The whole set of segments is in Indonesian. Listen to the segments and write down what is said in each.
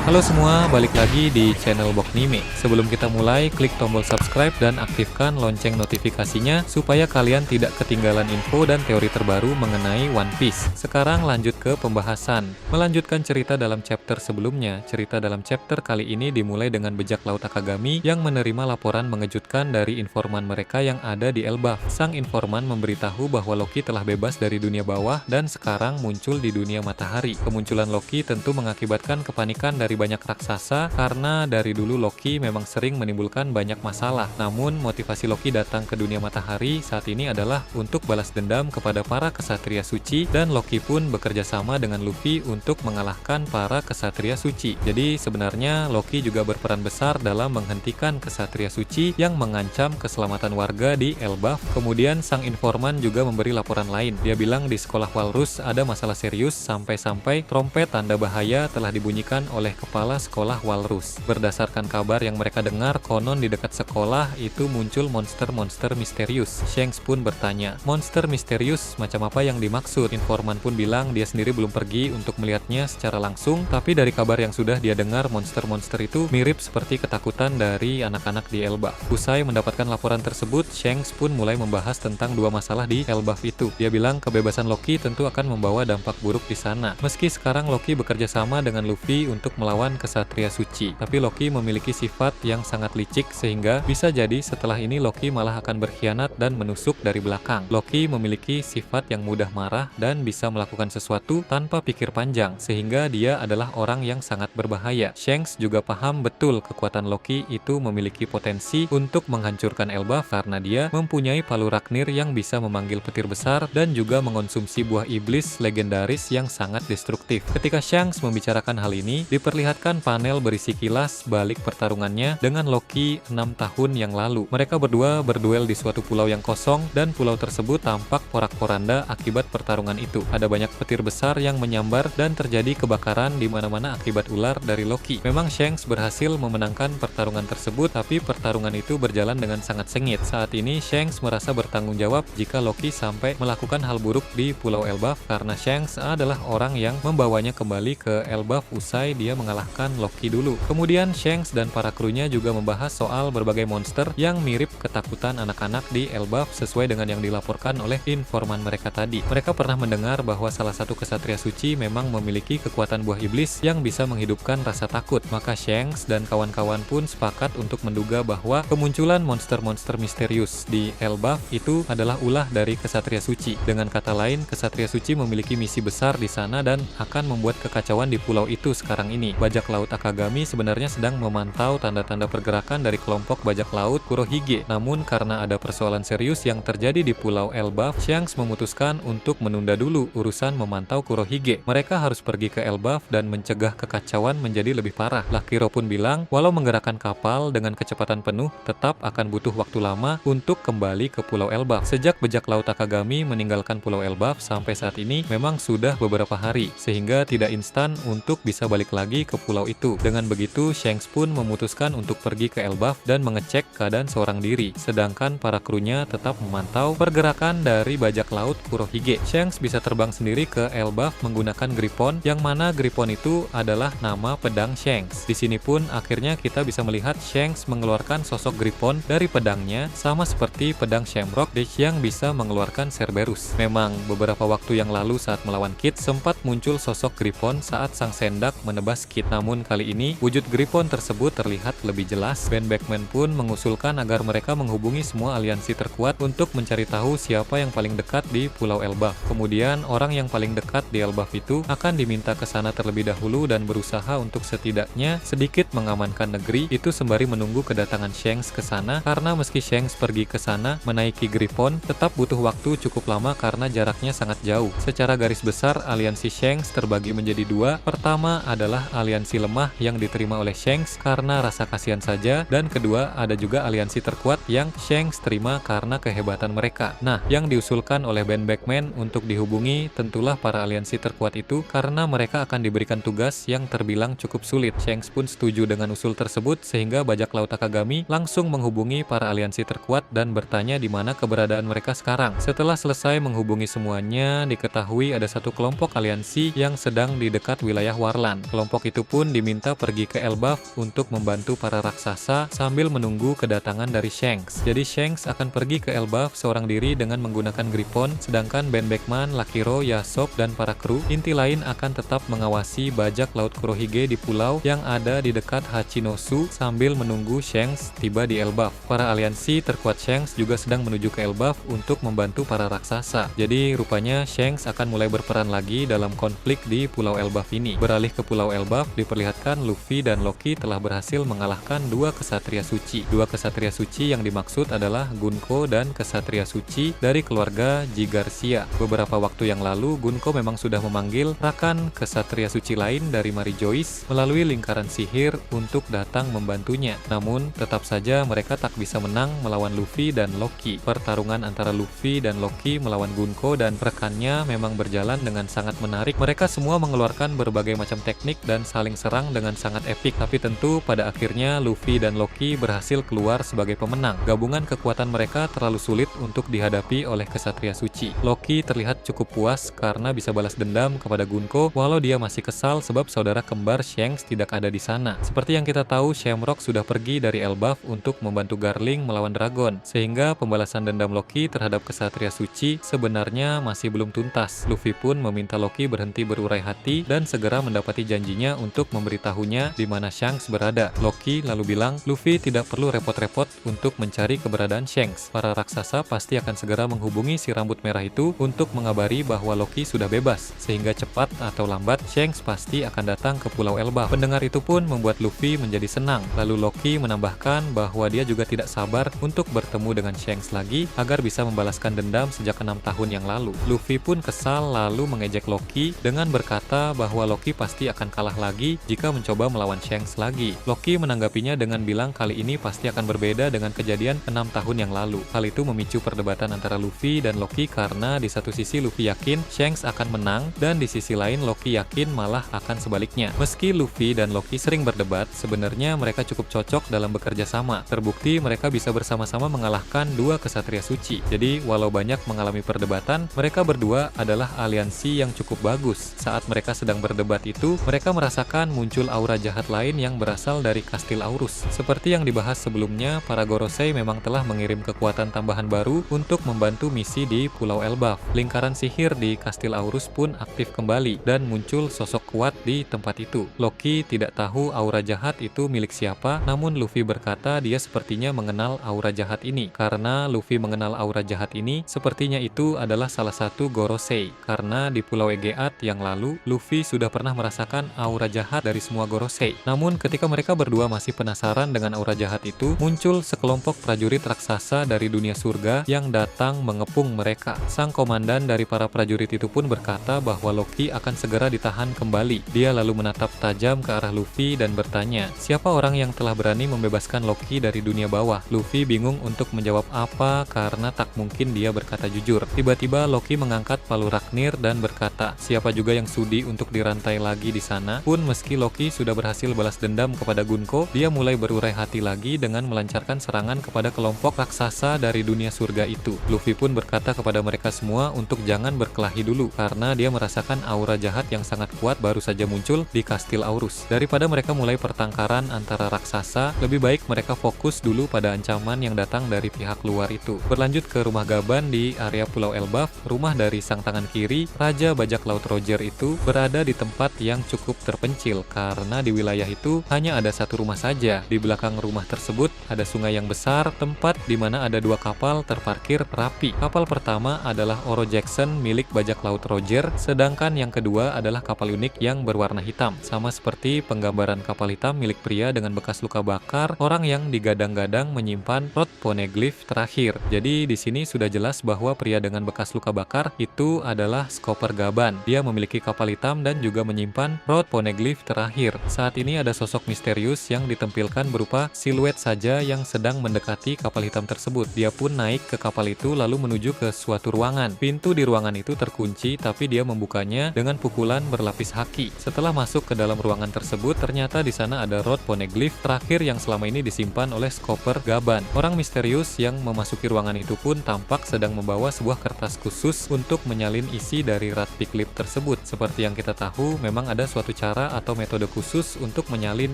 Halo semua, balik lagi di channel Boknime. Sebelum kita mulai, klik tombol subscribe dan aktifkan lonceng notifikasinya supaya kalian tidak ketinggalan info dan teori terbaru mengenai One Piece. Sekarang lanjut ke pembahasan. Melanjutkan cerita dalam chapter sebelumnya, cerita dalam chapter kali ini dimulai dengan bajak laut Akagami yang menerima laporan mengejutkan dari informan mereka yang ada di Elbaf. Sang informan memberitahu bahwa Loki telah bebas dari dunia bawah dan sekarang muncul di dunia matahari. Kemunculan Loki tentu mengakibatkan kepanikan dari banyak raksasa karena dari dulu Loki memang sering menimbulkan banyak masalah. Namun motivasi Loki datang ke dunia matahari saat ini adalah untuk balas dendam kepada para kesatria suci, dan Loki pun bekerja sama dengan Luffy untuk mengalahkan para kesatria suci. Jadi sebenarnya Loki juga berperan besar dalam menghentikan kesatria suci yang mengancam keselamatan warga di Elbaf. Kemudian sang informan juga memberi laporan lain. Dia bilang di sekolah Walrus ada masalah serius sampai-sampai trompet tanda bahaya telah dibunyikan oleh kepala sekolah Walrus. Berdasarkan kabar yang mereka dengar, konon di dekat sekolah itu muncul monster-monster misterius. Shanks pun bertanya, monster misterius macam apa yang dimaksud? Informan pun bilang dia sendiri belum pergi untuk melihatnya secara langsung, tapi dari kabar yang sudah dia dengar, monster-monster itu mirip seperti ketakutan dari anak-anak di Elbaf. Usai mendapatkan laporan tersebut, Shanks pun mulai membahas tentang dua masalah di Elbaf itu. Dia bilang kebebasan Loki tentu akan membawa dampak buruk di sana. Meski sekarang Loki bekerja sama dengan Luffy untuk melawan kesatria suci, tapi Loki memiliki sifat yang sangat licik sehingga bisa jadi setelah ini Loki malah akan berkhianat dan menusuk dari belakang. Loki memiliki sifat yang mudah marah dan bisa melakukan sesuatu tanpa pikir panjang, sehingga dia adalah orang yang sangat berbahaya. Shanks juga paham betul kekuatan Loki itu memiliki potensi untuk menghancurkan Elbaf karena dia mempunyai palu Raknir yang bisa memanggil petir besar dan juga mengonsumsi buah iblis legendaris yang sangat destruktif. Ketika Shanks membicarakan hal ini, diperlihatkan panel berisi kilas balik pertarungannya dengan Loki 6 tahun yang lalu. Mereka berdua berduel di suatu pulau yang kosong dan pulau tersebut tampak porak-poranda akibat pertarungan itu. Ada banyak petir besar yang menyambar dan terjadi kebakaran di mana-mana akibat ular dari Loki. Memang Shanks berhasil memenangkan pertarungan tersebut, tapi pertarungan itu berjalan dengan sangat sengit. Saat ini Shanks merasa bertanggung jawab jika Loki sampai melakukan hal buruk di Pulau Elbaf karena Shanks adalah orang yang membawanya kembali ke Elbaf usai dia mengalahkan Loki dulu. Kemudian Shanks dan para krunya juga membahas soal berbagai monster yang mirip ketakutan anak-anak di Elbaf sesuai dengan yang dilaporkan oleh informan mereka tadi. Mereka pernah mendengar bahwa salah satu kesatria suci memang memiliki kekuatan buah iblis yang bisa menghidupkan rasa takut. Maka Shanks dan kawan-kawan pun sepakat untuk menduga bahwa kemunculan monster-monster misterius di Elbaf itu adalah ulah dari kesatria suci. Dengan kata lain, kesatria suci memiliki misi besar di sana dan akan membuat kekacauan di pulau itu sekarang ini. Bajak laut Akagami sebenarnya sedang memantau tanda-tanda pergerakan dari kelompok bajak laut Kurohige. Namun karena ada persoalan serius yang terjadi di pulau Elbaf, Shanks memutuskan untuk menunda dulu urusan memantau Kurohige. Mereka harus pergi ke Elbaf dan mencegah kekacauan menjadi lebih parah. Lakiro pun bilang, walau menggerakkan kapal dengan kecepatan penuh, tetap akan butuh waktu lama untuk kembali ke pulau Elbaf. Sejak bajak laut Akagami meninggalkan pulau Elbaf sampai saat ini memang sudah beberapa hari, sehingga tidak instan untuk bisa balik lagi ke pulau itu. Dengan begitu, Shanks pun memutuskan untuk pergi ke Elbaf dan mengecek keadaan seorang diri, sedangkan para krunya tetap memantau pergerakan dari bajak laut Kurohige. Shanks bisa terbang sendiri ke Elbaf menggunakan Griffon, yang mana Griffon itu adalah nama pedang Shanks. Di sini pun akhirnya kita bisa melihat Shanks mengeluarkan sosok Griffon dari pedangnya, sama seperti pedang Shamrock Dash yang bisa mengeluarkan Cerberus. Memang beberapa waktu yang lalu saat melawan Kid sempat muncul sosok Griffon saat sang sendak menebas Kid. Namun kali ini wujud Griffon tersebut terlihat lebih jelas. Ben Beckman pun mengusulkan agar mereka menghubungi semua aliansi terkuat untuk mencari tahu siapa yang paling dekat di Pulau Elbaf. Kemudian orang yang paling dekat di Elbaf itu akan diminta ke sana terlebih dahulu dan berusaha untuk setidaknya sedikit mengamankan negeri itu sembari menunggu kedatangan Shanks ke sana, karena meski Shanks pergi ke sana menaiki Griffon tetap butuh waktu cukup lama karena jaraknya sangat jauh. Secara garis besar aliansi Shanks terbagi menjadi dua. Pertama adalah aliansi lemah yang diterima oleh Shanks karena rasa kasihan saja, dan kedua ada juga aliansi terkuat yang Shanks terima karena kehebatan mereka. Nah, yang diusulkan oleh Ben Beckman untuk dihubungi tentulah para aliansi terkuat itu karena mereka akan diberikan tugas yang terbilang cukup sulit. Shanks pun setuju dengan usul tersebut sehingga bajak laut Akagami langsung menghubungi para aliansi terkuat dan bertanya di mana keberadaan mereka sekarang. Setelah selesai menghubungi semuanya, diketahui ada satu kelompok aliansi yang sedang di dekat wilayah Warland. Kelompok itu pun diminta pergi ke Elbaf untuk membantu para raksasa sambil menunggu kedatangan dari Shanks. Jadi Shanks akan pergi ke Elbaf seorang diri dengan menggunakan Griffon, sedangkan Ben Beckman, Lakiro, Yasop, dan para kru inti lain akan tetap mengawasi bajak laut Kurohige di pulau yang ada di dekat Hachinosu sambil menunggu Shanks tiba di Elbaf. Para aliansi terkuat Shanks juga sedang menuju ke Elbaf untuk membantu para raksasa. Jadi rupanya Shanks akan mulai berperan lagi dalam konflik di Pulau Elbaf ini. Beralih ke Pulau Elbaf, diperlihatkan Luffy dan Loki telah berhasil mengalahkan dua kesatria suci. Dua kesatria suci yang dimaksud adalah Gunko dan kesatria suci dari keluarga G Garcia. Beberapa waktu yang lalu, Gunko memang sudah memanggil rakan kesatria suci lain dari Mary Joyce melalui lingkaran sihir untuk datang membantunya. Namun, tetap saja mereka tak bisa menang melawan Luffy dan Loki. Pertarungan antara Luffy dan Loki melawan Gunko dan rekannya memang berjalan dengan sangat menarik. Mereka semua mengeluarkan berbagai macam teknik dan saling serang dengan sangat epik. Tapi tentu pada akhirnya Luffy dan Loki berhasil keluar sebagai pemenang. Gabungan kekuatan mereka terlalu sulit untuk dihadapi oleh kesatria suci. Loki terlihat cukup puas karena bisa balas dendam kepada Gunko walau dia masih kesal sebab saudara kembar Shanks tidak ada di sana. Seperti yang kita tahu, Shamrock sudah pergi dari Elbaf untuk membantu Garling melawan Dragon, sehingga pembalasan dendam Loki terhadap kesatria suci sebenarnya masih belum tuntas. Luffy pun meminta Loki berhenti berurai hati dan segera mendapati janjinya untuk memberitahunya di mana Shanks berada. Loki lalu bilang, Luffy tidak perlu repot-repot untuk mencari keberadaan Shanks. Para raksasa pasti akan segera menghubungi si rambut merah itu untuk mengabari bahwa Loki sudah bebas, sehingga cepat atau lambat Shanks pasti akan datang ke Pulau Elbaf. Pendengar itu pun membuat Luffy menjadi senang. Lalu Loki menambahkan bahwa dia juga tidak sabar untuk bertemu dengan Shanks lagi agar bisa membalaskan dendam sejak 6 tahun yang lalu. Luffy pun kesal lalu mengejek Loki dengan berkata bahwa Loki pasti akan kalah lagi jika mencoba melawan Shanks lagi. Loki menanggapinya dengan bilang kali ini pasti akan berbeda dengan kejadian 6 tahun yang lalu. Hal itu memicu perdebatan antara Luffy dan Loki karena di satu sisi Luffy yakin Shanks akan menang dan di sisi lain Loki yakin malah akan sebaliknya. Meski Luffy dan Loki sering berdebat, sebenarnya mereka cukup cocok dalam bekerja sama. Terbukti mereka bisa bersama-sama mengalahkan dua kesatria suci. Jadi walau banyak mengalami perdebatan, mereka berdua adalah aliansi yang cukup bagus. Saat mereka sedang berdebat itu, mereka merasakan muncul aura jahat lain yang berasal dari Kastil Aurus. Seperti yang dibahas sebelumnya, para Gorosei memang telah mengirim kekuatan tambahan baru untuk membantu misi di Pulau Elbaf. Lingkaran sihir di Kastil Aurus pun aktif kembali dan muncul sosok kuat di tempat itu. Loki tidak tahu aura jahat itu milik siapa, namun Luffy berkata dia sepertinya mengenal aura jahat ini. Karena Luffy mengenal aura jahat ini, sepertinya itu adalah salah satu Gorosei. Karena di Pulau Egeat yang lalu, Luffy sudah pernah merasakan aura jahat dari semua Gorosei. Namun ketika mereka berdua masih penasaran dengan aura jahat itu, muncul sekelompok prajurit raksasa dari dunia surga yang datang mengepung mereka. Sang komandan dari para prajurit itu pun berkata bahwa Loki akan segera ditahan kembali. Dia lalu menatap tajam ke arah Luffy dan bertanya, siapa orang yang telah berani membebaskan Loki dari dunia bawah? Luffy bingung untuk menjawab apa karena tak mungkin dia berkata jujur. Tiba-tiba Loki mengangkat palu Raknir dan berkata, siapa juga yang sudi untuk dirantai lagi di sana? Pun meski Loki sudah berhasil balas dendam kepada Gunko, dia mulai berurai hati lagi dengan melancarkan serangan kepada kelompok raksasa dari dunia surga itu. Luffy pun berkata kepada mereka semua untuk jangan berkelahi dulu karena dia merasakan aura jahat yang sangat kuat baru saja muncul di Kastil Aurus. Daripada mereka mulai pertengkaran antara raksasa, lebih baik mereka fokus dulu pada ancaman yang datang dari pihak luar itu. Berlanjut ke rumah Gaban di area Pulau Elbaf, rumah dari sang tangan kiri, Raja Bajak Laut Roger itu berada di tempat yang cukup terpencil karena di wilayah itu hanya ada satu rumah saja. Di belakang rumah tersebut ada sungai yang besar, tempat di mana ada dua kapal terparkir rapi. Kapal pertama adalah Oro Jackson milik Bajak Laut Roger, sedangkan yang kedua adalah kapal unik yang berwarna hitam. Sama seperti penggambaran kapal hitam milik pria dengan bekas luka bakar, orang yang digadang-gadang menyimpan rod poneglyph terakhir. Jadi di sini sudah jelas bahwa pria dengan bekas luka bakar itu adalah Skopper Gaban. Dia memiliki kapal hitam dan juga menyimpan rod poneglyph terakhir. Saat ini ada sosok misterius yang ditampilkan berupa siluet saja yang sedang mendekati kapal hitam tersebut. Dia pun naik ke kapal itu lalu menuju ke suatu ruangan. Pintu di ruangan itu terkunci tapi dia membukanya dengan pukulan berlapis haki. Setelah masuk ke dalam ruangan tersebut, ternyata di sana ada rod poneglyph terakhir yang selama ini disimpan oleh Skopper Gaban. Orang misterius yang memasuki ruangan itu pun tampak sedang membawa sebuah kertas khusus untuk menyalin isi dari Rat Piklip tersebut. Seperti yang kita tahu, memang ada suatu cara cara atau metode khusus untuk menyalin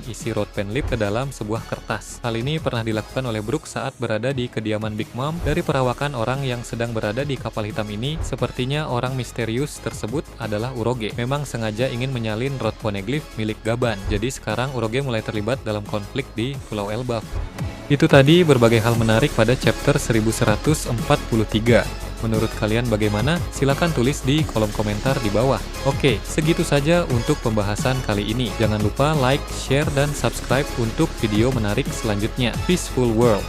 isi road pen lip ke dalam sebuah kertas. Hal ini pernah dilakukan oleh Brook saat berada di kediaman Big Mom. Dari perawakan orang yang sedang berada di kapal hitam ini, sepertinya orang misterius tersebut adalah Uroge. Memang sengaja ingin menyalin road poneglyph milik Gaban. Jadi sekarang Uroge mulai terlibat dalam konflik di Pulau Elbaf. Itu tadi berbagai hal menarik pada chapter 1143. Menurut kalian bagaimana? Silahkan tulis di kolom komentar di bawah. Oke, segitu saja untuk pembahasan kali ini. Jangan lupa like, share, dan subscribe untuk video menarik selanjutnya. Peaceful World.